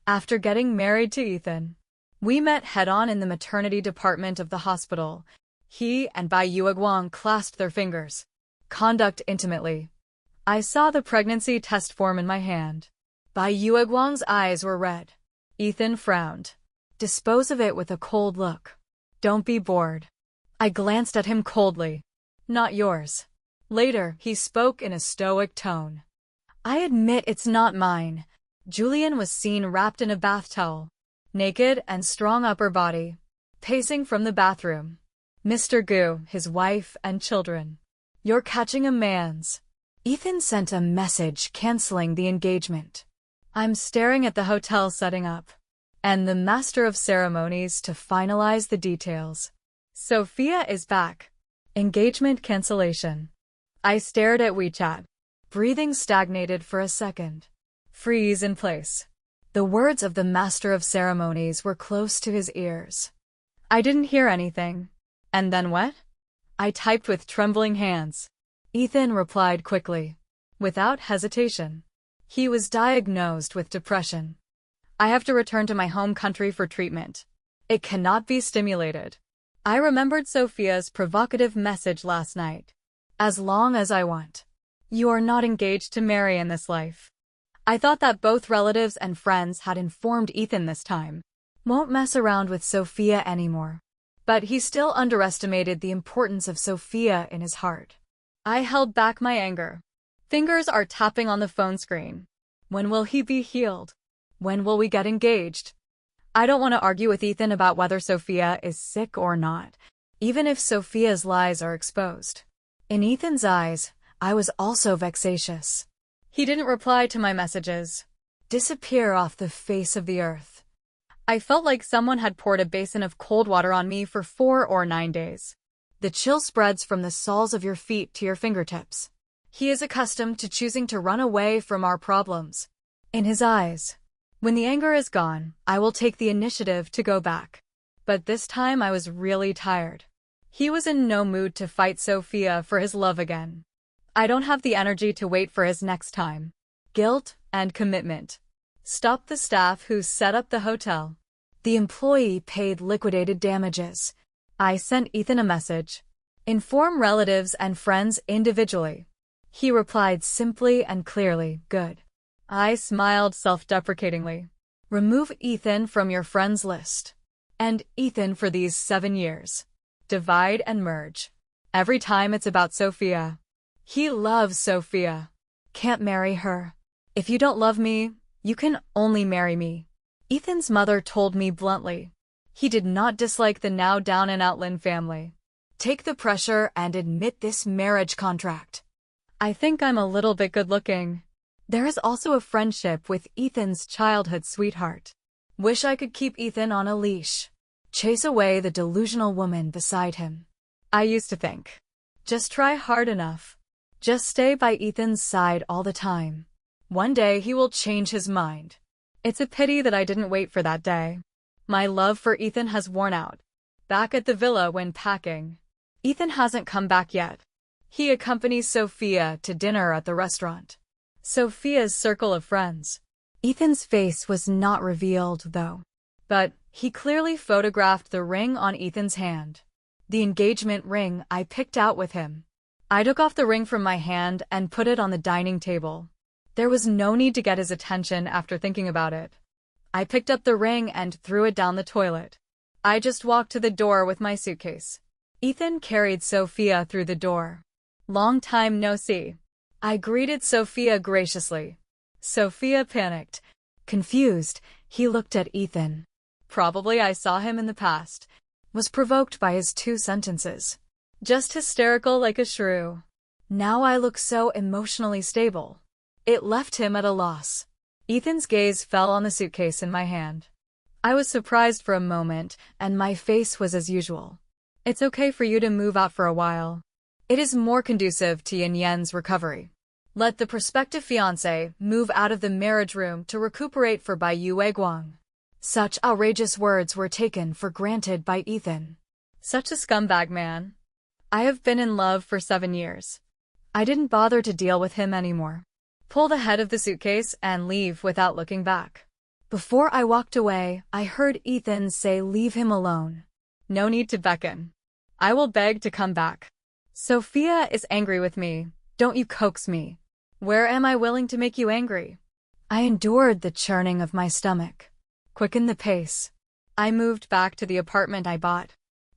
After getting married to Ethan, we met head-on in the maternity department of the hospital. He and Bai Yueguang clasped their fingers. Conduct intimately. I saw the pregnancy test form in my hand. Bai Yueguang's eyes were red. Ethan frowned. Dispose of it with a cold look. Don't be bored. I glanced at him coldly. Not yours. Later, he spoke in a stoic tone. I admit it's not mine. Julian was seen wrapped in a bath towel, naked and strong upper body, pacing from the bathroom. Mr. Gu, his wife and children. You're catching a man's. Ethan sent a message canceling the engagement. I'm staring at the hotel setting up, and the master of ceremonies to finalize the details. Sophia is back. Engagement cancellation. I stared at WeChat. Breathing stagnated for a second. Freeze in place. The words of the master of ceremonies were close to his ears. I didn't hear anything. And then what? I typed with trembling hands. Ethan replied quickly, without hesitation. He was diagnosed with depression. I have to return to my home country for treatment. It cannot be stimulated. I remembered Sophia's provocative message last night. As long as I want. You are not engaged to marry in this life. I thought that both relatives and friends had informed Ethan this time. Won't mess around with Sophia anymore. But he still underestimated the importance of Sophia in his heart. I held back my anger. Fingers are tapping on the phone screen. When will he be healed? When will we get engaged? I don't want to argue with Ethan about whether Sophia is sick or not, even if Sophia's lies are exposed. In Ethan's eyes, I was also vexatious. He didn't reply to my messages. Disappear off the face of the earth. I felt like someone had poured a basin of cold water on me for 4 or 9 days. The chill spreads from the soles of your feet to your fingertips. He is accustomed to choosing to run away from our problems. In his eyes, when the anger is gone, I will take the initiative to go back. But this time I was really tired. He was in no mood to fight Sophia for his love again. I don't have the energy to wait for his next time. Guilt and commitment. Stop the staff who set up the hotel. The employee paid liquidated damages. I sent Ethan a message. Inform relatives and friends individually. He replied simply and clearly, good. I smiled self-deprecatingly. Remove Ethan from your friends list. And Ethan for these 7 years. Divide and merge. Every time it's about Sophia. He loves Sophia. Can't marry her. If you don't love me, you can only marry me. Ethan's mother told me bluntly. He did not dislike the now down-and-out Lin family. Take the pressure and admit this marriage contract. I think I'm a little bit good-looking. There is also a friendship with Ethan's childhood sweetheart. Wish I could keep Ethan on a leash. Chase away the delusional woman beside him. I used to think. Just try hard enough. Just stay by Ethan's side all the time. One day he will change his mind. It's a pity that I didn't wait for that day. My love for Ethan has worn out. Back at the villa when packing. Ethan hasn't come back yet. He accompanies Sophia to dinner at the restaurant. Sophia's circle of friends. Ethan's face was not revealed, though. But he clearly photographed the ring on Ethan's hand. The engagement ring I picked out with him. I took off the ring from my hand and put it on the dining table. There was no need to get his attention after thinking about it. I picked up the ring and threw it down the toilet. I just walked to the door with my suitcase. Ethan carried Sophia through the door. Long time no see. I greeted Sophia graciously. Sophia panicked. Confused, he looked at Ethan. Probably I saw him in the past. Was provoked by his 2 sentences. Just hysterical like a shrew. Now I look so emotionally stable. It left him at a loss. Ethan's gaze fell on the suitcase in my hand. I was surprised for a moment, and my face was as usual. It's okay for you to move out for a while. It is more conducive to Yin Yan's recovery. Let the prospective fiancé move out of the marriage room to recuperate for Bai Yueguang. Such outrageous words were taken for granted by Ethan. Such a scumbag man. I have been in love for 7 years. I didn't bother to deal with him anymore. Pull the head of the suitcase and leave without looking back. Before I walked away, I heard Ethan say, "Leave him alone." No need to beckon. I will beg to come back. Sophia is angry with me. Don't you coax me. Where am I willing to make you angry? I endured the churning of my stomach. Quicken the pace. I moved back to the apartment I bought.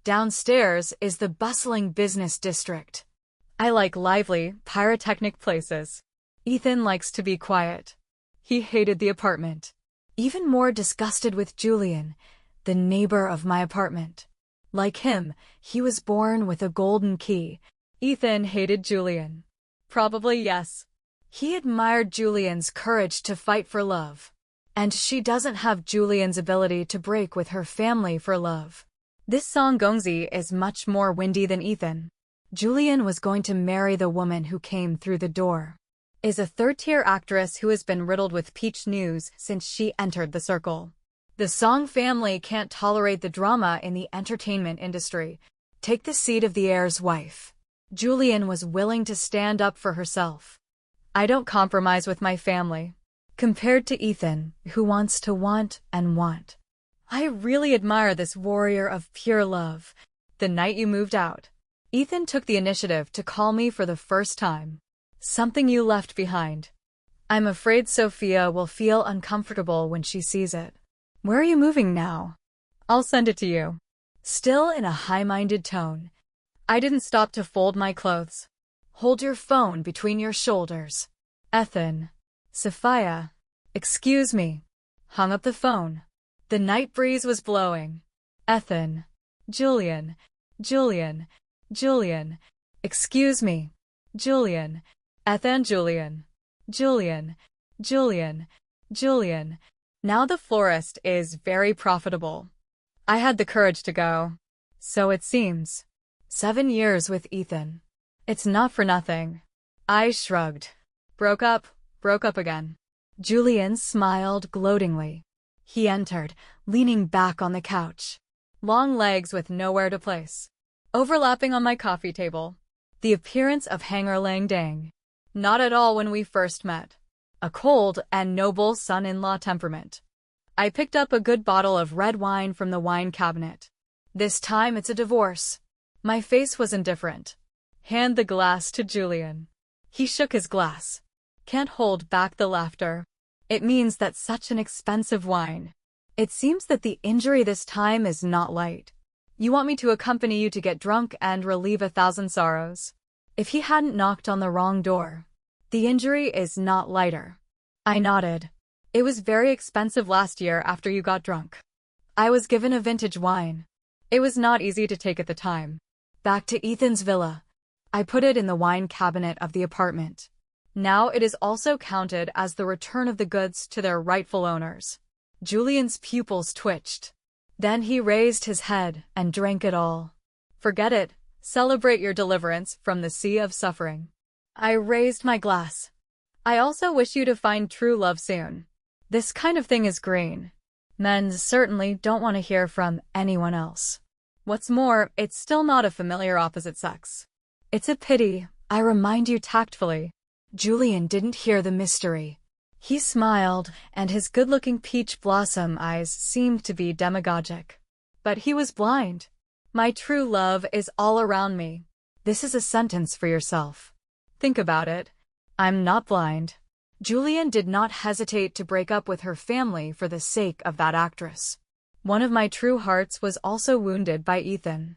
Downstairs is the bustling business district. I like lively, pyrotechnic places. Ethan likes to be quiet. He hated the apartment. Even more disgusted with Julian, the neighbor of my apartment. Like him, he was born with a golden key. Ethan hated Julian. Probably yes. He admired Julian's courage to fight for love. And she doesn't have Julian's ability to break with her family for love. This song Gongzi is much more windy than Ethan. Julian was going to marry the woman who came through the door. Is a third-tier actress who has been riddled with peach news since she entered the circle. The Song family can't tolerate the drama in the entertainment industry. Take the seat of the heir's wife. Julian was willing to stand up for herself. I don't compromise with my family. Compared to Ethan, who wants to want and want. I really admire this warrior of pure love. The night you moved out, Ethan took the initiative to call me for the first time. Something you left behind. I'm afraid Sophia will feel uncomfortable when she sees it. Where are you moving now? I'll send it to you. Still in a high-minded tone. I didn't stop to fold my clothes. Hold your phone between your shoulders. Ethan. Sophia. Excuse me. Hung up the phone. The night breeze was blowing. Ethan. Julian. Julian. Julian. Excuse me. Julian. Ethan. Julian. Julian. Julian. Julian. Now the florist is very profitable. I had the courage to go. So it seems. 7 years with Ethan. It's not for nothing. I shrugged. Broke up again. Julian smiled gloatingly. He entered, leaning back on the couch. Long legs with nowhere to place. Overlapping on my coffee table. The appearance of Hanger Lang Dang. Not at all when we first met. A cold and noble son-in-law temperament. I picked up a good bottle of red wine from the wine cabinet. This time it's a divorce. My face was indifferent. Hand the glass to Julian. He shook his glass. Can't hold back the laughter. It means that such an expensive wine. It seems that the injury this time is not light. You want me to accompany you to get drunk and relieve 1,000 sorrows. If he hadn't knocked on the wrong door. The injury is not lighter. I nodded. It was very expensive last year after you got drunk. I was given a vintage wine. It was not easy to take at the time. Back to Ethan's villa. I put it in the wine cabinet of the apartment. Now it is also counted as the return of the goods to their rightful owners. Julian's pupils twitched. Then he raised his head and drank it all. Forget it. Celebrate your deliverance from the sea of suffering. I raised my glass. I also wish you to find true love soon. This kind of thing is green. Men certainly don't want to hear from anyone else. What's more, it's still not a familiar opposite sex. It's a pity, I remind you tactfully. Julian didn't hear the mystery. He smiled, and his good-looking peach blossom eyes seemed to be demagogic. But he was blind. My true love is all around me. This is a sentence for yourself. Think about it. I'm not blind. Julian did not hesitate to break up with her family for the sake of that actress. One of my true hearts was also wounded by Ethan.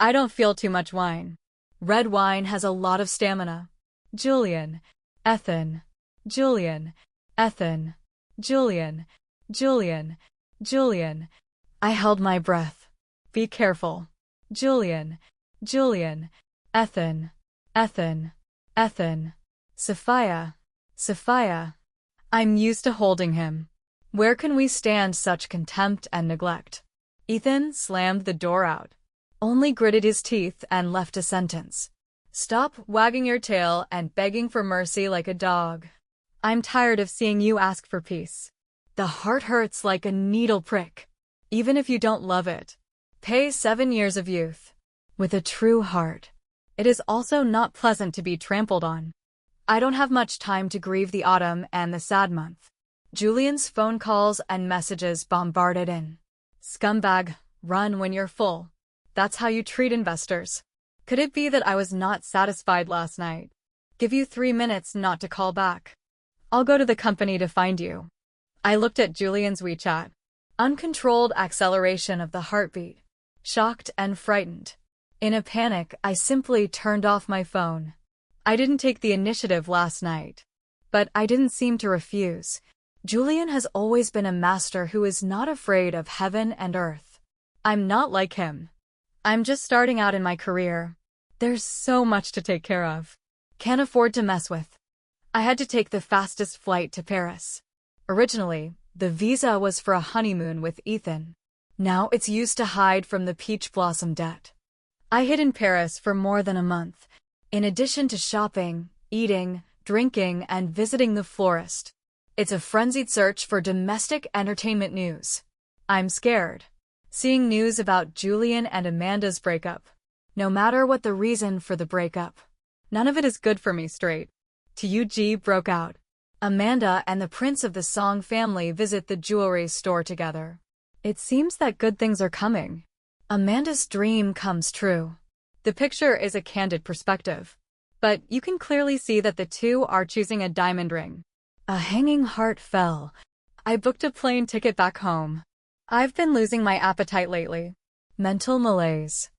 I don't feel too much wine. Red wine has a lot of stamina. Julian. Ethan. Julian. Ethan. Julian. Julian. Julian. I held my breath. Be careful. Julian. Julian. Ethan. Ethan. Ethan. Sophia. Sophia. I'm used to holding him. Where can we stand such contempt and neglect? Ethan slammed the door out. Only gritted his teeth and left a sentence. Stop wagging your tail and begging for mercy like a dog. I'm tired of seeing you ask for peace. The heart hurts like a needle prick. Even if you don't love it. Pay 7 years of youth. With a true heart. It is also not pleasant to be trampled on. I don't have much time to grieve the autumn and the sad month. Julian's phone calls and messages bombarded in. Scumbag, run when you're full. That's how you treat investors. Could it be that I was not satisfied last night? Give you 3 minutes not to call back. I'll go to the company to find you. I looked at Julian's WeChat. Uncontrolled acceleration of the heartbeat. Shocked and frightened. In a panic, I simply turned off my phone. I didn't take the initiative last night. But I didn't seem to refuse. Julian has always been a master who is not afraid of heaven and earth. I'm not like him. I'm just starting out in my career. There's so much to take care of. Can't afford to mess with. I had to take the fastest flight to Paris. Originally, the visa was for a honeymoon with Ethan. Now it's used to hide from the peach blossom debt. I hid in Paris for more than a month, in addition to shopping, eating, drinking, and visiting the florist. It's a frenzied search for domestic entertainment news. I'm scared. Seeing news about Julian and Amanda's breakup. No matter what the reason for the breakup. None of it is good for me straight. TUG broke out. Amanda and the prince of the Song family visit the jewelry store together. It seems that good things are coming. Amanda's dream comes true. The picture is a candid perspective. But you can clearly see that the two are choosing a diamond ring. A hanging heart fell. I booked a plane ticket back home. I've been losing my appetite lately. Mental malaise.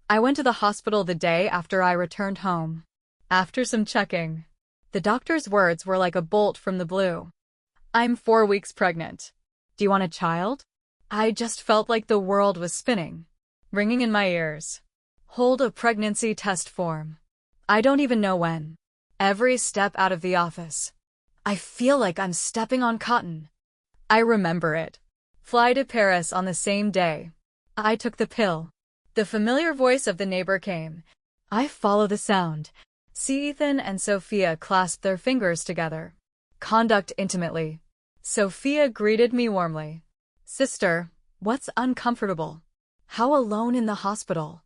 I went to the hospital the day after I returned home. After some checking, the doctor's words were like a bolt from the blue. I'm 4 weeks pregnant. Do you want a child? I just felt like the world was spinning, ringing in my ears. Hold a pregnancy test form. I don't even know when. Every step out of the office. I feel like I'm stepping on cotton. I remember it. Fly to Paris on the same day. I took the pill. The familiar voice of the neighbor came. I follow the sound. See Ethan and Sophia clasp their fingers together. Conduct intimately. Sophia greeted me warmly. Sister, what's uncomfortable? How alone in the hospital?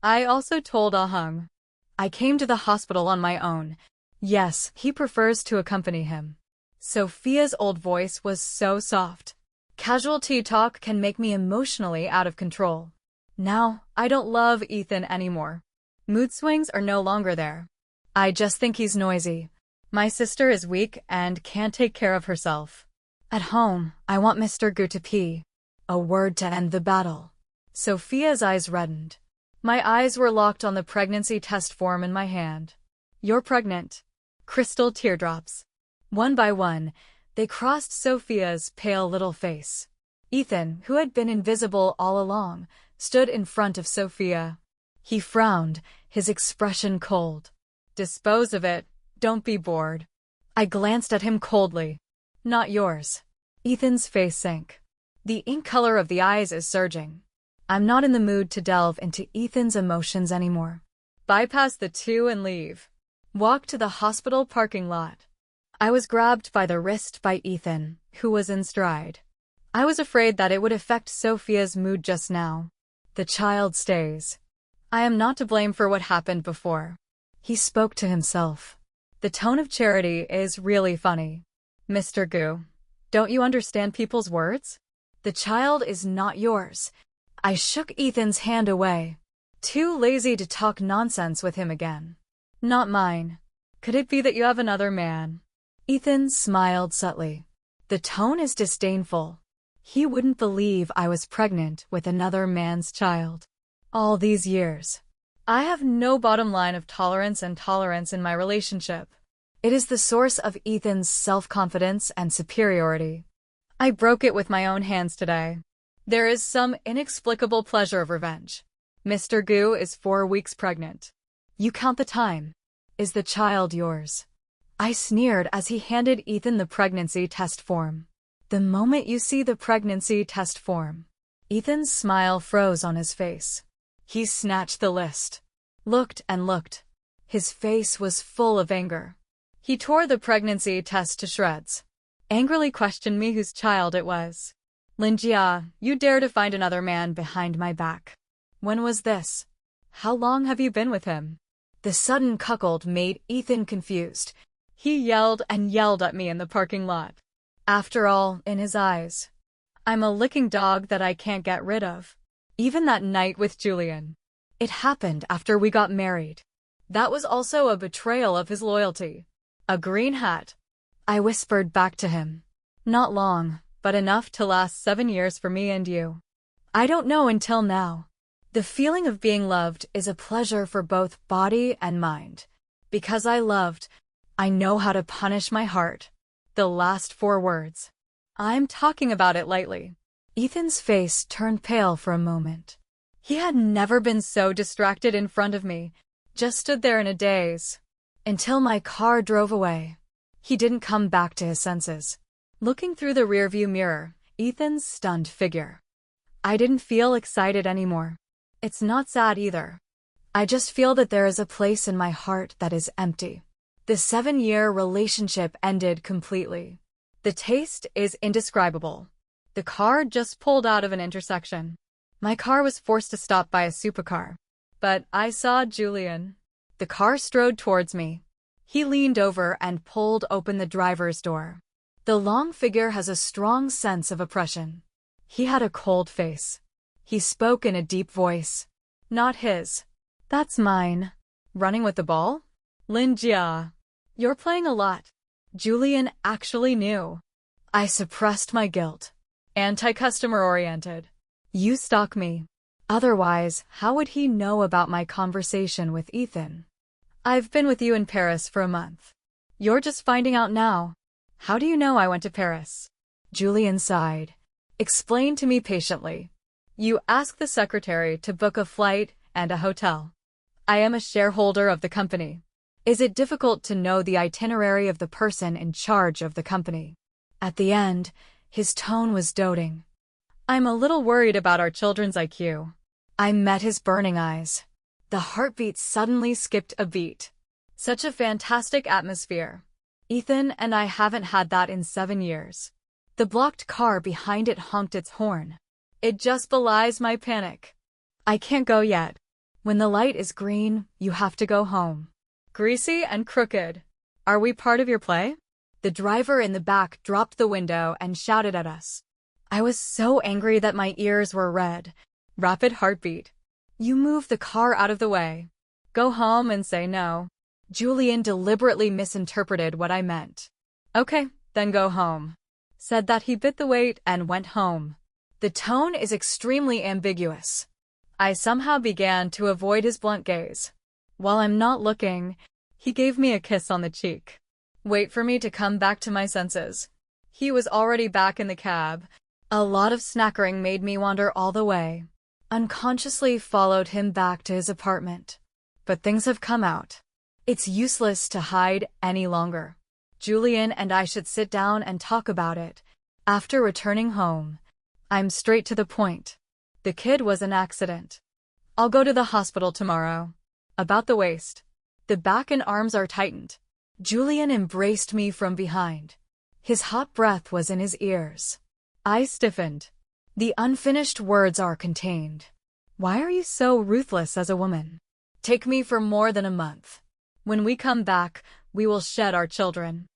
I also told Ahung. I came to the hospital on my own. Yes, he prefers to accompany him. Sophia's old voice was so soft. Casualty talk can make me emotionally out of control. Now, I don't love Ethan anymore. Mood swings are no longer there. I just think he's noisy. My sister is weak and can't take care of herself. At home, I want Mr. Gu to pee. A word to end the battle. Sophia's eyes reddened. My eyes were locked on the pregnancy test form in my hand. You're pregnant. Crystal teardrops. One by one, they crossed Sophia's pale little face. Ethan, who had been invisible all along, stood in front of Sophia. He frowned, his expression cold. Dispose of it, don't be bored. I glanced at him coldly. Not yours. Ethan's face sank. The ink color of the eyes is surging. I'm not in the mood to delve into Ethan's emotions anymore. Bypass the two and leave. Walk to the hospital parking lot. I was grabbed by the wrist by Ethan, who was in stride. I was afraid that it would affect Sophia's mood just now. The child stays. I am not to blame for what happened before. He spoke to himself. The tone of charity is really funny. Mr. Gu, don't you understand people's words? The child is not yours. I shook Ethan's hand away. Too lazy to talk nonsense with him again. Not mine. Could it be that you have another man? Ethan smiled subtly. The tone is disdainful. He wouldn't believe I was pregnant with another man's child. All these years. I have no bottom line of tolerance and tolerance in my relationship. It is the source of Ethan's self-confidence and superiority. I broke it with my own hands today. There is some inexplicable pleasure of revenge. Mr. Gu is 4 weeks pregnant. You count the time. Is the child yours? I sneered as he handed Ethan the pregnancy test form. The moment you see the pregnancy test form. Ethan's smile froze on his face. He snatched the list. Looked and looked. His face was full of anger. He tore the pregnancy test to shreds. Angrily questioned me whose child it was. Linjia, you dare to find another man behind my back. When was this? How long have you been with him? The sudden cuckold made Ethan confused. He yelled and yelled at me in the parking lot. After all, in his eyes, I'm a licking dog that I can't get rid of. Even that night with Julian. It happened after we got married. That was also a betrayal of his loyalty. A green hat. I whispered back to him. Not long, but enough to last 7 years for me and you. I don't know until now. The feeling of being loved is a pleasure for both body and mind. Because I loved, I know how to punish my heart. The last 4 words. I'm talking about it lightly. Ethan's face turned pale for a moment. He had never been so distracted in front of me, just stood there in a daze. Until my car drove away. He didn't come back to his senses. Looking through the rearview mirror, Ethan's stunned figure. I didn't feel excited anymore. It's not sad either. I just feel that there is a place in my heart that is empty. The 7-year relationship ended completely. The taste is indescribable. The car just pulled out of an intersection. My car was forced to stop by a supercar. But I saw Julian. The car strode towards me. He leaned over and pulled open the driver's door. The long figure has a strong sense of oppression. He had a cold face. He spoke in a deep voice. Not his. That's mine. Running with the ball? Linjia. You're playing a lot. Julian actually knew. I suppressed my guilt. Anti-customer oriented. You stalk me. Otherwise, how would he know about my conversation with Ethan? I've been with you in Paris for a month. You're just finding out now. How do you know I went to Paris? Julian sighed. Explain to me patiently. You asked the secretary to book a flight and a hotel. I am a shareholder of the company. Is it difficult to know the itinerary of the person in charge of the company? At the end, his tone was doting. I'm a little worried about our children's IQ. I met his burning eyes. The heartbeat suddenly skipped a beat. Such a fantastic atmosphere. Ethan and I haven't had that in 7 years. The blocked car behind it honked its horn. It just belies my panic. I can't go yet. When the light is green, you have to go home. Greasy and crooked. Are we part of your play? The driver in the back dropped the window and shouted at us. I was so angry that my ears were red. Rapid heartbeat. You move the car out of the way. Go home and say no. Julian deliberately misinterpreted what I meant. Okay, then go home. Said that he bit the weight and went home. The tone is extremely ambiguous. I somehow began to avoid his blunt gaze. While I'm not looking, he gave me a kiss on the cheek. Wait for me to come back to my senses. He was already back in the cab. A lot of snackering made me wander all the way. Unconsciously followed him back to his apartment. But things have come out. It's useless to hide any longer. Julian and I should sit down and talk about it. After returning home, I'm straight to the point. The kid was an accident. I'll go to the hospital tomorrow. About the waist. The back and arms are tightened. Julian embraced me from behind. His hot breath was in his ears. I stiffened. The unfinished words are contained. Why are you so ruthless as a woman? Take me for more than a month. When we come back, we will shed our children.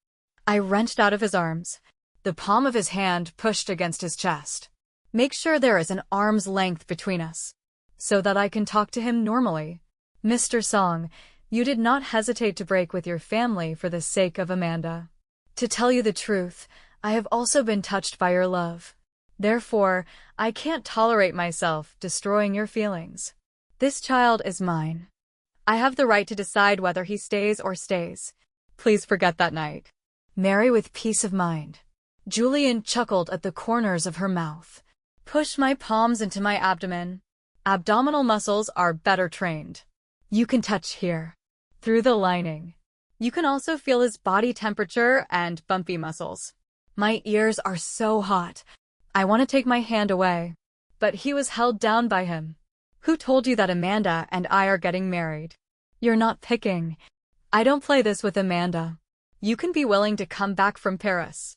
I wrenched out of his arms. The palm of his hand pushed against his chest. Make sure there is an arm's length between us, so that I can talk to him normally. Mr. Song, you did not hesitate to break with your family for the sake of Amanda. To tell you the truth, I have also been touched by your love. Therefore, I can't tolerate myself destroying your feelings. This child is mine. I have the right to decide whether he stays or stays. Please forget that night. Marry with peace of mind. Julian chuckled at the corners of her mouth. Push my palms into my abdomen. Abdominal muscles are better trained. You can touch here. Through the lining. You can also feel his body temperature and bumpy muscles. My ears are so hot. I want to take my hand away. But he was held down by him. Who told you that Amanda and I are getting married? You're not picking. I don't play this with Amanda. You can be willing to come back from Paris.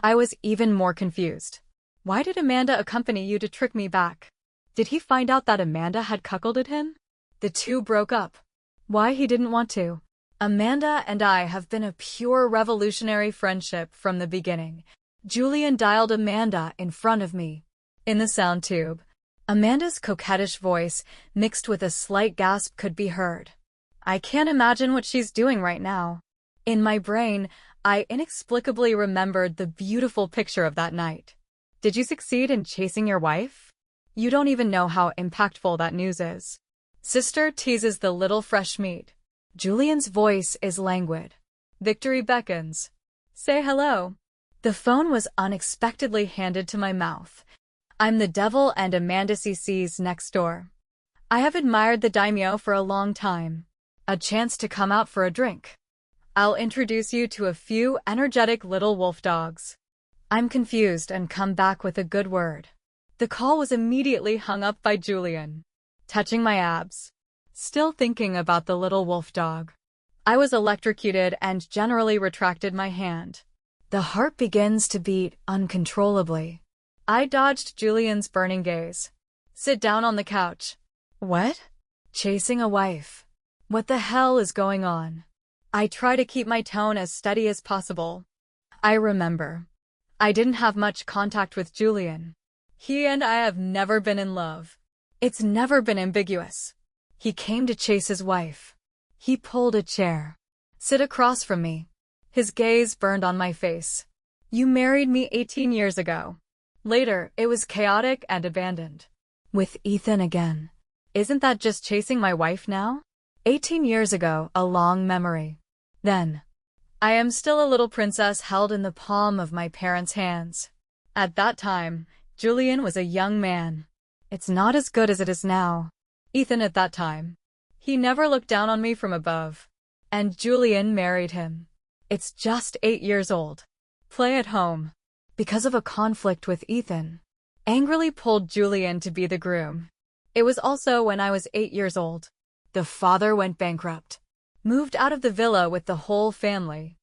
I was even more confused. Why did Amanda accompany you to trick me back? Did he find out that Amanda had cuckolded him? The two broke up. Why he didn't want to. Amanda and I have been a pure revolutionary friendship from the beginning. Julian dialed Amanda in front of me. In the sound tube, Amanda's coquettish voice, mixed with a slight gasp, could be heard. I can't imagine what she's doing right now. In my brain, I inexplicably remembered the beautiful picture of that night. Did you succeed in chasing your wife? You don't even know how impactful that news is. Sister teases the little fresh meat. Julian's voice is languid. Victory beckons. Say hello. The phone was unexpectedly handed to my mouth. I'm the devil and Amanda CC's next door. I have admired the daimyo for a long time. A chance to come out for a drink. I'll introduce you to a few energetic little wolf dogs. I'm confused and come back with a good word. The call was immediately hung up by Julian. Touching my abs. Still thinking about the little wolf dog. I was electrocuted and generally retracted my hand. The heart begins to beat uncontrollably. I dodged Julian's burning gaze. Sit down on the couch. What? Chasing a wife. What the hell is going on? I try to keep my tone as steady as possible. I remember. I didn't have much contact with Julian. He and I have never been in love. It's never been ambiguous. He came to chase his wife. He pulled a chair. Sit across from me. His gaze burned on my face. You married me 18 years ago. Later, it was chaotic and abandoned. With Ethan again. Isn't that just chasing my wife now? 18 years ago, a long memory. Then, I am still a little princess held in the palm of my parents' hands. At that time, Julian was a young man. It's not as good as it is now. Ethan at that time. He never looked down on me from above. And Julian married him. It's just 8 years old. Play at home. Because of a conflict with Ethan. Angrily pulled Julian to be the groom. It was also when I was 8 years old. The father went bankrupt. Moved out of the villa with the whole family.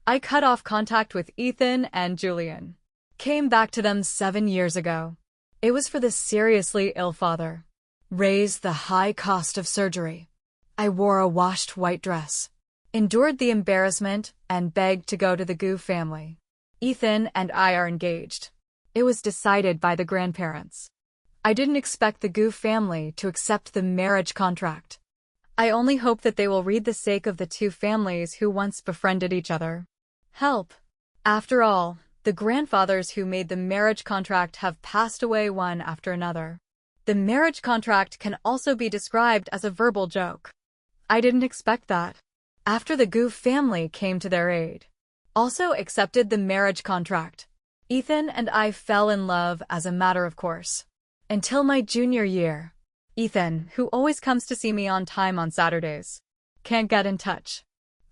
I cut off contact with Ethan and Julian. Came back to them 7 years ago. It was for the seriously ill father. Raised the high cost of surgery. I wore a washed white dress. Endured the embarrassment and begged to go to the Gu family. Ethan and I are engaged. It was decided by the grandparents. I didn't expect the Gu family to accept the marriage contract. I only hope that they will read the sake of the two families who once befriended each other. Help. After all, the grandfathers who made the marriage contract have passed away one after another. The marriage contract can also be described as a verbal joke. I didn't expect that. After the Gu family came to their aid. Also accepted the marriage contract. Ethan and I fell in love as a matter of course. Until my junior year. Ethan, who always comes to see me on time on Saturdays, can't get in touch.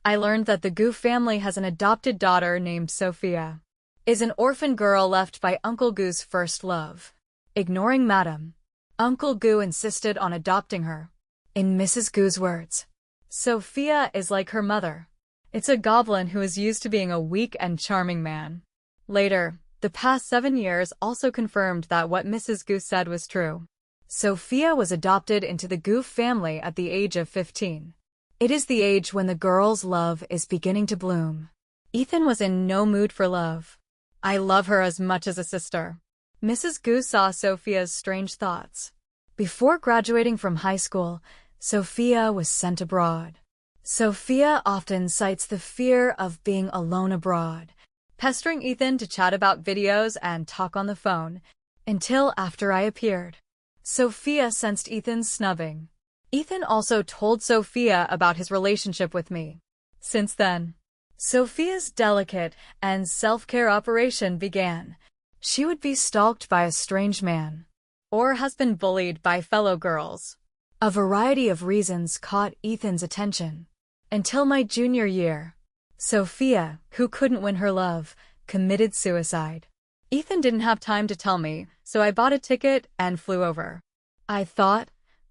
I learned that the Gu family has an adopted daughter named Sophia. Is an orphan girl left by Uncle Gu's first love. Ignoring Madam. Uncle Gu insisted on adopting her. In Mrs. Gu's words, Sophia is like her mother. It's a goblin who is used to being a weak and charming man. Later, the past 7 years also confirmed that what Mrs. Gu said was true. Sophia was adopted into the Gu family at the age of 15. It is the age when the girl's love is beginning to bloom. Ethan was in no mood for love. I love her as much as a sister. Mrs. Gu saw Sophia's strange thoughts. Before graduating from high school, Sophia was sent abroad. Sophia often cites the fear of being alone abroad, pestering Ethan to chat about videos and talk on the phone, until after I appeared. Sophia sensed Ethan's snubbing. Ethan also told Sophia about his relationship with me. Since then, Sophia's delicate and self-care operation began. She would be stalked by a strange man, or has been bullied by fellow girls. A variety of reasons caught Ethan's attention. Until my junior year, Sophia, who couldn't win her love, committed suicide. Ethan didn't have time to tell me, so I bought a ticket and flew over. I thought,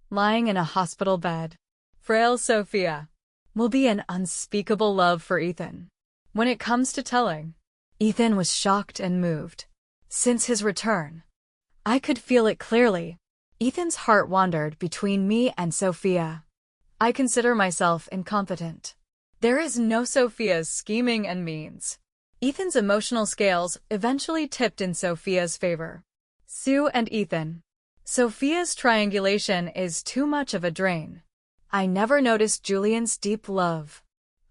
lying in a hospital bed, frail Sophia will be an unspeakable love for Ethan. When it comes to telling, Ethan was shocked and moved. Since his return, I could feel it clearly. Ethan's heart wandered between me and Sophia. I consider myself incompetent. There is no Sophia's scheming and means. Ethan's emotional scales eventually tipped in Sophia's favor. Sue and Ethan. Sophia's triangulation is too much of a drain. I never noticed Julian's deep love.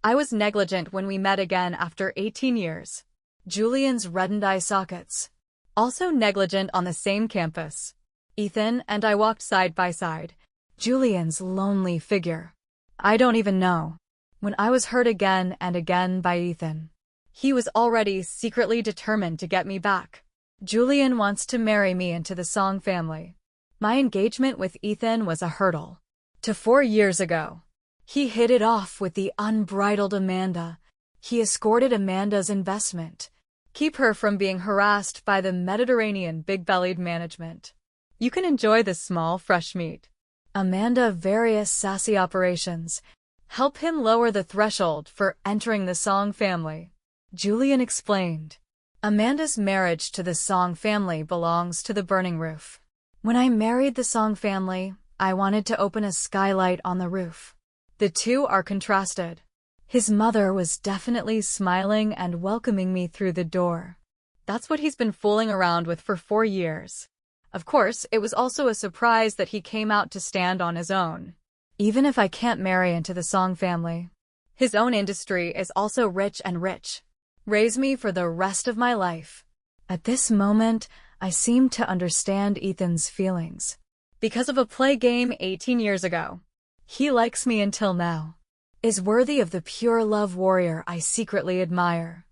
I was negligent when we met again after 18 years. Julian's reddened eye sockets. Also negligent on the same campus. Ethan and I walked side by side. Julian's lonely figure. I don't even know. When I was hurt again and again by Ethan. He was already secretly determined to get me back. Julian wants to marry me into the Song family. My engagement with Ethan was a hurdle. To 4 years ago. He hit it off with the unbridled Amanda. He escorted Amanda's investment. Keep her from being harassed by the Mediterranean big-bellied management. You can enjoy the small, fresh meat. Amanda various sassy operations. Help him lower the threshold for entering the Song family. Julian explained. Amanda's marriage to the Song family belongs to the Burning Roof. When I married the Song family, I wanted to open a skylight on the roof. The two are contrasted. His mother was definitely smiling and welcoming me through the door. That's what he's been fooling around with for 4 years. Of course, it was also a surprise that he came out to stand on his own. Even if I can't marry into the Song family. His own industry is also rich and rich. Raise me for the rest of my life. At this moment, I seem to understand Ethan's feelings. Because of a play game 18 years ago. He likes me until now. Is worthy of the pure love warrior I secretly admire.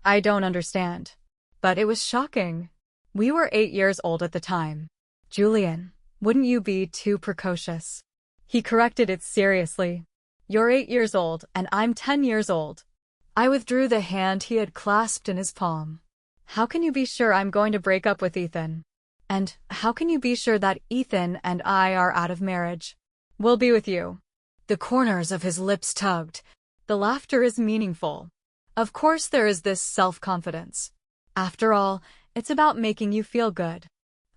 I don't understand. But it was shocking. We were 8 years old at the time. Julian, wouldn't you be too precocious? He corrected it seriously. You're 8 years old and I'm 10 years old. I withdrew the hand he had clasped in his palm. How can you be sure I'm going to break up with Ethan? And how can you be sure that Ethan and I are out of marriage? We'll be with you. The corners of his lips tugged. The laughter is meaningful. Of course there is this self-confidence. After all, it's about making you feel good.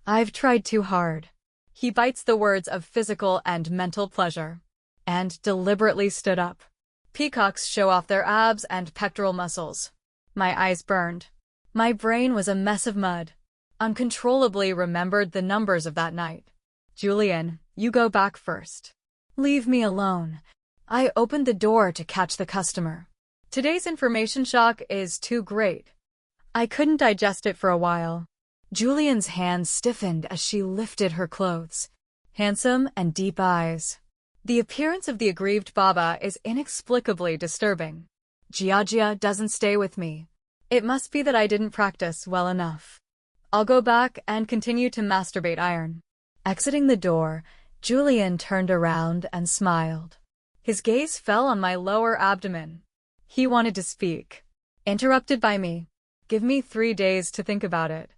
I've tried too hard. He bites the words of physical and mental pleasure. And deliberately stood up. Peacocks show off their abs and pectoral muscles. My eyes burned. My brain was a mess of mud. Uncontrollably remembered the numbers of that night. Julian, you go back first. Leave me alone. I opened the door to catch the customer. Today's information shock is too great. I couldn't digest it for a while. Julian's hands stiffened as she lifted her clothes. Handsome and deep eyes. The appearance of the aggrieved Baba is inexplicably disturbing. Gia doesn't stay with me. It must be that I didn't practice well enough. I'll go back and continue to masturbate iron. Exiting the door, Julian turned around and smiled. His gaze fell on my lower abdomen. He wanted to speak. Interrupted by me. Give me 3 days to think about it.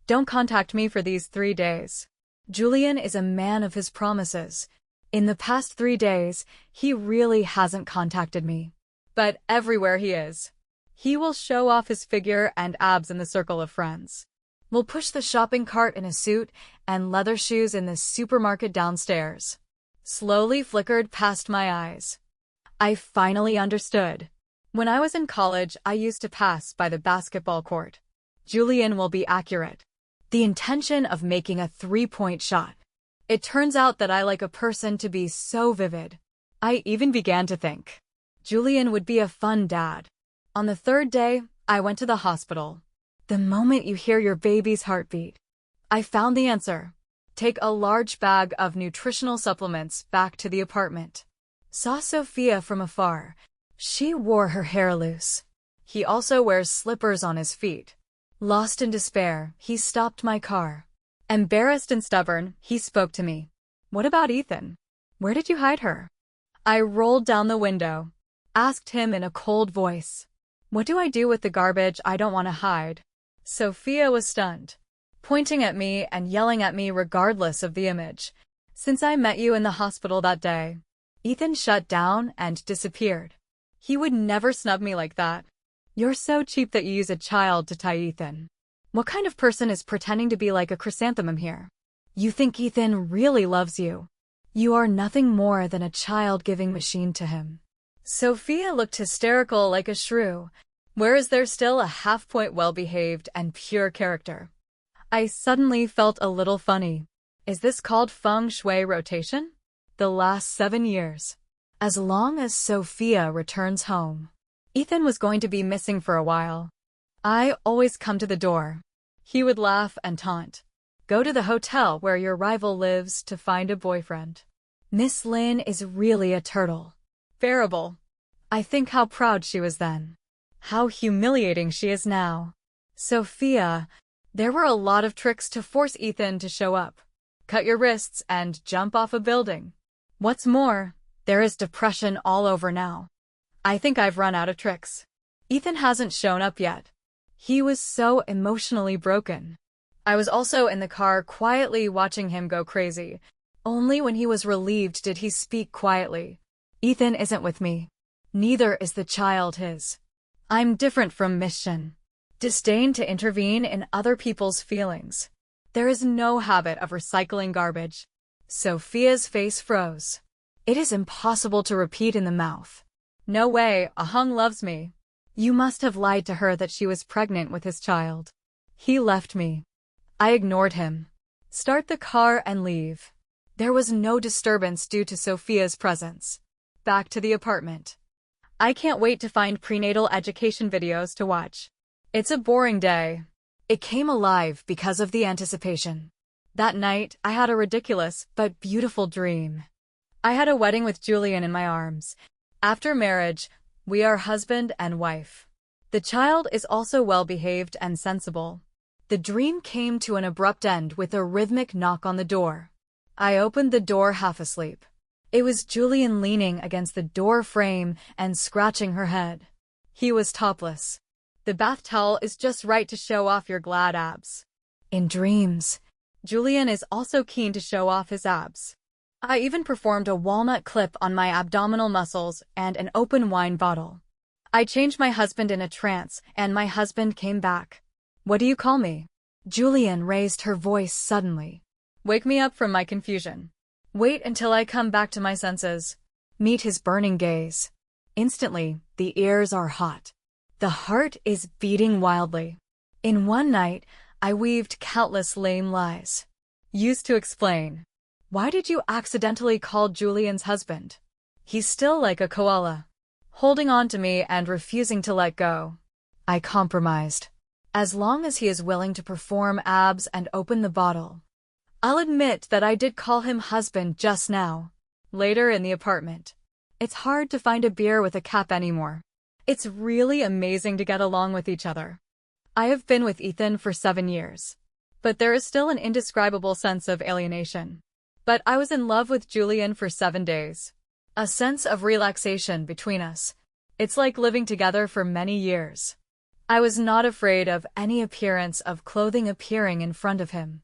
Don't contact me for these 3 days. Julian is a man of his promises. In the past 3 days, he really hasn't contacted me. But everywhere he is. He will show off his figure and abs in the circle of friends. We'll push the shopping cart in a suit and leather shoes in the supermarket downstairs. Slowly flickered past my eyes. I finally understood. When I was in college, I used to pass by the basketball court. Julian will be accurate. The intention of making a 3-point shot. It turns out that I like a person to be so vivid. I even began to think Julian would be a fun dad. On the 3rd day, I went to the hospital. The moment you hear your baby's heartbeat. I found the answer. Take a large bag of nutritional supplements back to the apartment. Saw Sophia from afar. She wore her hair loose. He also wears slippers on his feet. Lost in despair, he stopped my car. Embarrassed and stubborn, he spoke to me. What about Ethan? Where did you hide her? I rolled down the window. Asked him in a cold voice. What do I do with the garbage I don't want to hide? Sophia was stunned. Pointing at me and yelling at me regardless of the image. Since I met you in the hospital that day. Ethan shut down and disappeared. He would never snub me like that. You're so cheap that you use a child to tie Ethan. What kind of person is pretending to be like a chrysanthemum here? You think Ethan really loves you. You are nothing more than a child-giving machine to him. Sophia looked hysterical like a shrew. Where is there still a half-point well-behaved and pure character? I suddenly felt a little funny. Is this called feng shui rotation? The last 7 years. As long as Sophia returns home. Ethan was going to be missing for a while. I always come to the door. He would laugh and taunt. Go to the hotel where your rival lives to find a boyfriend. Miss Lin is really a turtle. Bearable. I think how proud she was then. How humiliating she is now. Sophia, there were a lot of tricks to force Ethan to show up. Cut your wrists and jump off a building. What's more, there is depression all over now. I think I've run out of tricks. Ethan hasn't shown up yet. He was so emotionally broken. I was also in the car quietly watching him go crazy. Only when he was relieved did he speak quietly. Ethan isn't with me. Neither is the child his. I'm different from Miss Shin. Disdain to intervene in other people's feelings. There is no habit of recycling garbage. Sophia's face froze. It is impossible to repeat in the mouth. No way, Ahung loves me. You must have lied to her that she was pregnant with his child. He left me. I ignored him. Start the car and leave. There was no disturbance due to Sophia's presence. Back to the apartment. I can't wait to find prenatal education videos to watch. It's a boring day. It came alive because of the anticipation. That night, I had a ridiculous but beautiful dream. I had a wedding with Julian in my arms. After marriage, we are husband and wife. The child is also well-behaved and sensible. The dream came to an abrupt end with a rhythmic knock on the door. I opened the door half asleep. It was Julian leaning against the door frame and scratching her head. He was topless. The bath towel is just right to show off your glad abs. In dreams, Julian is also keen to show off his abs. I even performed a walnut clip on my abdominal muscles and an open wine bottle. I changed my husband in a trance, and my husband came back. What do you call me? Julian raised her voice suddenly. Wake me up from my confusion. Wait until I come back to my senses. Meet his burning gaze. Instantly, the ears are hot. The heart is beating wildly. In one night, I weaved countless lame lies. Used to explain. Why did you accidentally call Julian's husband? He's still like a koala, holding on to me and refusing to let go. I compromised. As long as he is willing to perform abs and open the bottle. I'll admit that I did call him husband just now. Later in the apartment. It's hard to find a beer with a cap anymore. It's really amazing to get along with each other. I have been with Ethan for 7 years. But there is still an indescribable sense of alienation. But I was in love with Julian for 7 days. A sense of relaxation between us. It's like living together for many years. I was not afraid of any appearance of clothing appearing in front of him.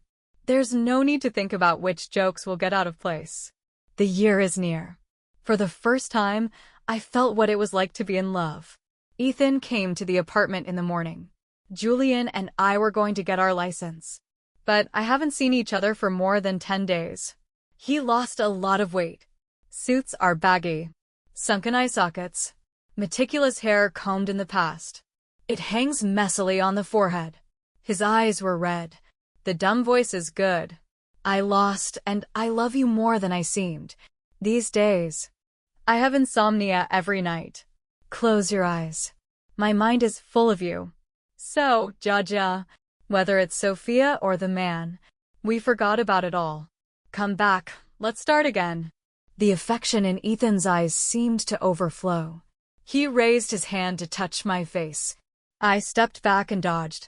There's no need to think about which jokes will get out of place. The year is near. For the first time, I felt what it was like to be in love. Ethan came to the apartment in the morning. Julian and I were going to get our license. But I haven't seen each other for more than 10 days. He lost a lot of weight. Suits are baggy. Sunken eye sockets. Meticulous hair combed in the past. It hangs messily on the forehead. His eyes were red. The dumb voice is good. I lost, and I love you more than I seemed. These days. I have insomnia every night. Close your eyes. My mind is full of you. So, Jaja, whether it's Sophia or the man, we forgot about it all. Come back, let's start again. The affection in Ethan's eyes seemed to overflow. He raised his hand to touch my face. I stepped back and dodged.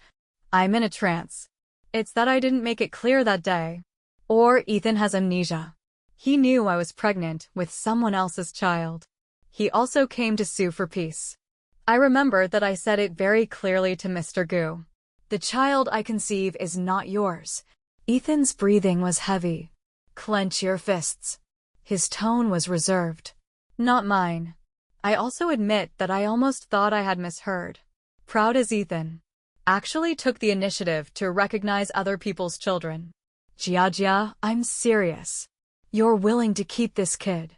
I'm in a trance. It's that I didn't make it clear that day. Or Ethan has amnesia. He knew I was pregnant with someone else's child. He also came to sue for peace. I remember that I said it very clearly to Mr. Gu. The child I conceive is not yours. Ethan's breathing was heavy. Clench your fists. His tone was reserved. Not mine. I also admit that I almost thought I had misheard. Proud as Ethan. Actually took the initiative to recognize other people's children. Jia, I'm serious. You're willing to keep this kid.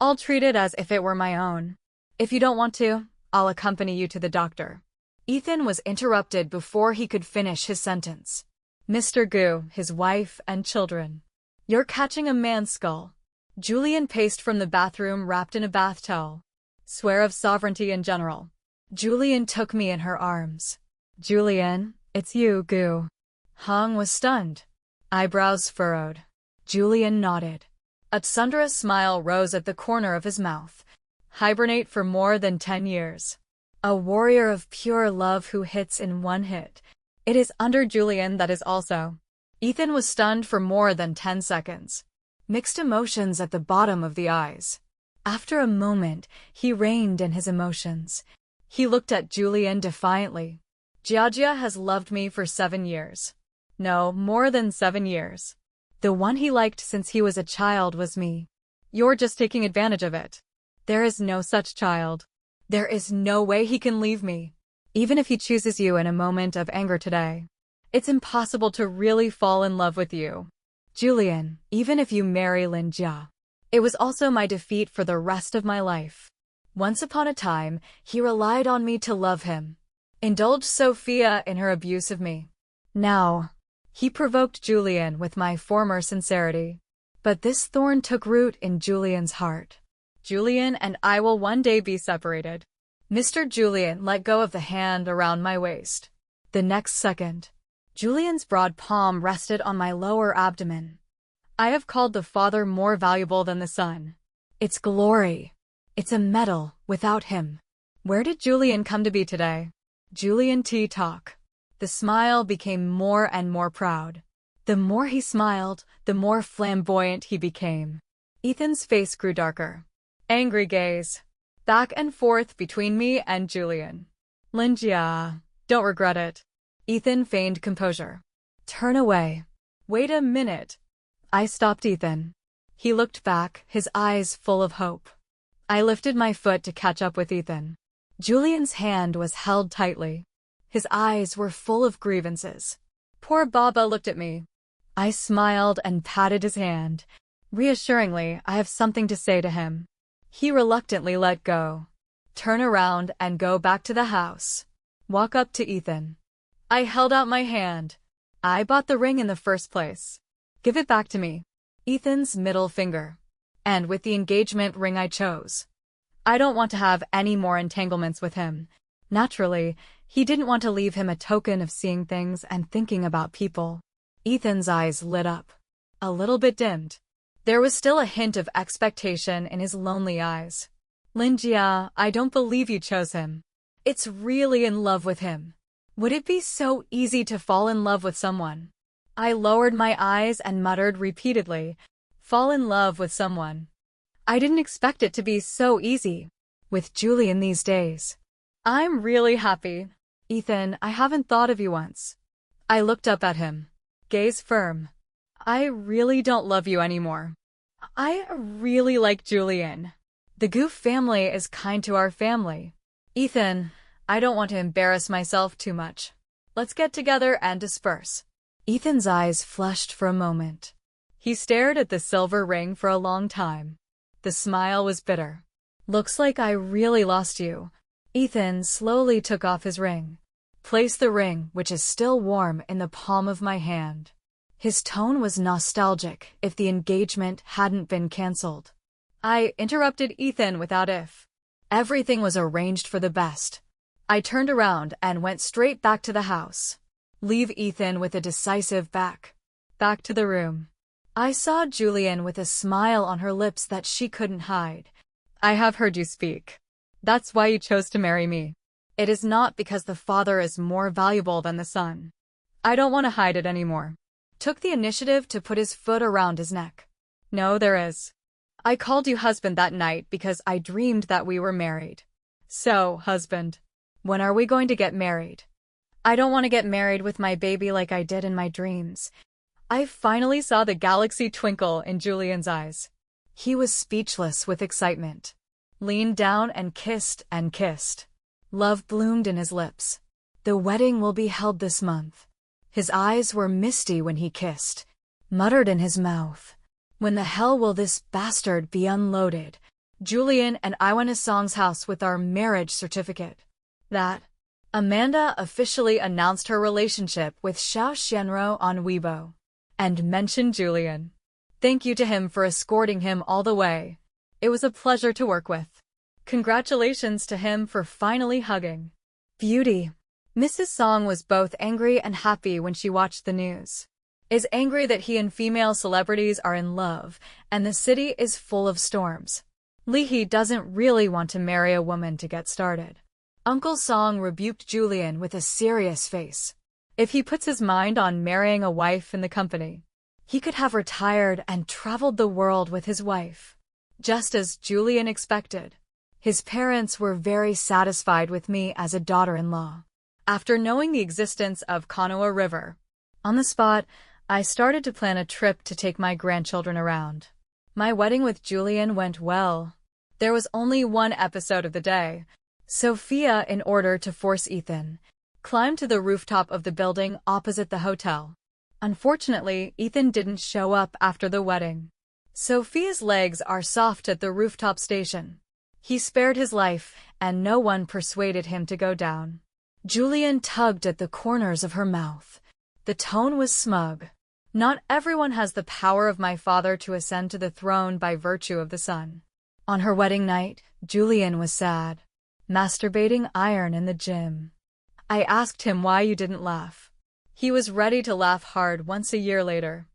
I'll treat it as if it were my own. If you don't want to, I'll accompany you to the doctor. Ethan was interrupted before he could finish his sentence. Mr. Gu, his wife, and children. You're catching a man's skull. Julian paced from the bathroom wrapped in a bath towel. Swear of sovereignty in general. Julian took me in her arms. Julian, it's you, Gu. Hong was stunned. Eyebrows furrowed. Julian nodded. A thunderous smile rose at the corner of his mouth. Hibernate for more than 10 years. A warrior of pure love who hits in one hit. It is under Julian that is also. Ethan was stunned for more than 10 seconds. Mixed emotions at the bottom of the eyes. After a moment, he reined in his emotions. He looked at Julian defiantly. Jiajia has loved me for 7 years. No, more than 7 years. The one he liked since he was a child was me. You're just taking advantage of it. There is no such child. There is no way he can leave me. Even if he chooses you in a moment of anger today. It's impossible to really fall in love with you. Julian, even if you marry Lin Jia. It was also my defeat for the rest of my life. Once upon a time, he relied on me to love him. Indulged Sophia in her abuse of me. Now, he provoked Julian with my former sincerity. But this thorn took root in Julian's heart. Julian and I will one day be separated. Mr. Julian let go of the hand around my waist. The next second, Julian's broad palm rested on my lower abdomen. I have called the father more valuable than the son. It's glory. It's a medal without him. Where did Julian come to be today? Julian T. Talk. The smile became more and more proud. The more he smiled, the more flamboyant he became. Ethan's face grew darker. Angry gaze. Back and forth between me and Julian. Lin Jia, don't regret it. Ethan feigned composure. Turn away. Wait a minute. I stopped Ethan. He looked back, his eyes full of hope. I lifted my foot to catch up with Ethan. Julian's hand was held tightly. His eyes were full of grievances. Poor Baba looked at me. I smiled and patted his hand. Reassuringly, I have something to say to him. He reluctantly let go. Turn around and go back to the house. Walk up to Ethan. I held out my hand. I bought the ring in the first place. Give it back to me. Ethan's middle finger. And with the engagement ring I chose. I don't want to have any more entanglements with him. Naturally, he didn't want to leave him a token of seeing things and thinking about people. Ethan's eyes lit up. A little bit dimmed. There was still a hint of expectation in his lonely eyes. Lin Jia, I don't believe you chose him. It's really in love with him. Would it be so easy to fall in love with someone? I lowered my eyes and muttered repeatedly, fall in love with someone. I didn't expect it to be so easy. With Julian these days. I'm really happy. Ethan, I haven't thought of you once. I looked up at him. Gaze firm. I really don't love you anymore. I really like Julian. The Goof family is kind to our family. Ethan, I don't want to embarrass myself too much. Let's get together and disperse. Ethan's eyes flushed for a moment. He stared at the silver ring for a long time. The smile was bitter. Looks like I really lost you. Ethan slowly took off his ring. Place the ring, which is still warm, in the palm of my hand. His tone was nostalgic if the engagement hadn't been cancelled. I interrupted Ethan without if. Everything was arranged for the best. I turned around and went straight back to the house. Leave Ethan with a decisive back. Back to the room. I saw Julian with a smile on her lips that she couldn't hide. I have heard you speak. That's why you chose to marry me. It is not because the father is more valuable than the son. I don't want to hide it anymore. Took the initiative to put his foot around his neck. No, there is. I called you husband that night because I dreamed that we were married. So, husband, when are we going to get married? I don't want to get married with my baby like I did in my dreams. I finally saw the galaxy twinkle in Julian's eyes. He was speechless with excitement. Leaned down and kissed and kissed. Love bloomed in his lips. The wedding will be held this month. His eyes were misty when he kissed. Muttered in his mouth. When the hell will this bastard be unloaded? Julian and I went to Song's house with our marriage certificate. That Amanda officially announced her relationship with Xiao Xianro on Weibo and mentioned Julian. Thank you to him for escorting him all the way. It was a pleasure to work with. Congratulations to him for finally hugging. Beauty. Mrs. Song was both angry and happy when she watched the news. Is angry that he and female celebrities are in love, and the city is full of storms. Lee Hee doesn't really want to marry a woman to get started. Uncle Song rebuked Julian with a serious face. If he puts his mind on marrying a wife in the company, he could have retired and traveled the world with his wife. Just as Julian expected, his parents were very satisfied with me as a daughter-in-law. After knowing the existence of Kanoa River, on the spot, I started to plan a trip to take my grandchildren around. My wedding with Julian went well. There was only one episode of the day. Sophia, in order to force Ethan, climbed to the rooftop of the building opposite the hotel. Unfortunately, Ethan didn't show up after the wedding. Sophia's legs are soft at the rooftop station. He spared his life, and no one persuaded him to go down. Julian tugged at the corners of her mouth. The tone was smug. Not everyone has the power of my father to ascend to the throne by virtue of the sun. On her wedding night, Julian was sad, masturbating iron in the gym. I asked him why you didn't laugh. He was ready to laugh hard once a year later.